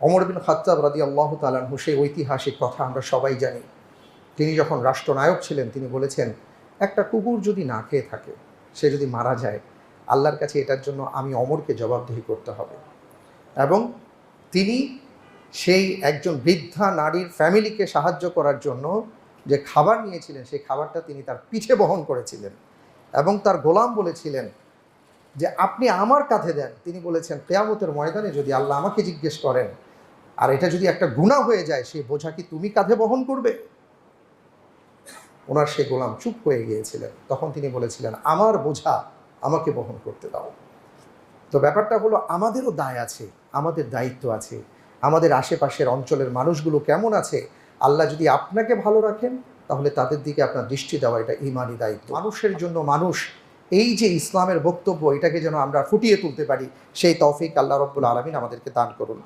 ওমর বিন খাত্তাব রাদিয়াল্লাহু তাআলা আনহু, সেই ঐতিহাসিক কথা আমরা সবাই জানি। তিনি যখন রাষ্ট্রনায়ক ছিলেন তিনি বলেছেন, একটা কুকুর যদি না খেয়ে থাকে, সে যদি মারা যায়, আল্লাহর কাছে এটার জন্য আমি ওমরকে জবাবদিহি করতে হবে। এবং তিনি সেই একজন বৃদ্ধা নারীর ফ্যামিলিকে সাহায্য করার জন্য যে খাবার নিয়েছিলেন, সেই খাবারটা তিনি তার পিঠে বহন করেছিলেন এবং তার গোলাম বলেছিলেন যে আপনি আমার কাঁধে দেন। তিনি বলেছেন, কিয়ামতের ময়দানে যদি আল্লাহ আমাকে জিজ্ঞেস করেন আর এটা যদি একটা গুনাহ হয়ে যায়, সেই বোঝা কি তুমি কাঁধে বহন করবে? ওনার সেই গোলাম চুপ হয়ে গিয়েছিলেন। তখন তিনি বলেছিলেন, আমার বোঝা আমাকে বহন করতে দাও। তো ব্যাপারটা হলো, আমাদেরও দায় আছে, আমাদের দায়িত্ব আছে। আমাদের আশেপাশের অঞ্চলের মানুষগুলো কেমন আছে, আল্লাহ যদি আপনাকে ভালো রাখেন তাহলে তাদের দিকে আপনার দৃষ্টি দেওয়া এটা ঈমানি দায়িত্ব। মানুষের জন্য মানুষ, এই যে ইসলামের বক্তব্য, এটাকে যেন আমরা ফুটিয়ে তুলতে পারি, সেই তৌফিক আল্লাহ রাব্বুল আলামিন আমাদেরকে দান করুন।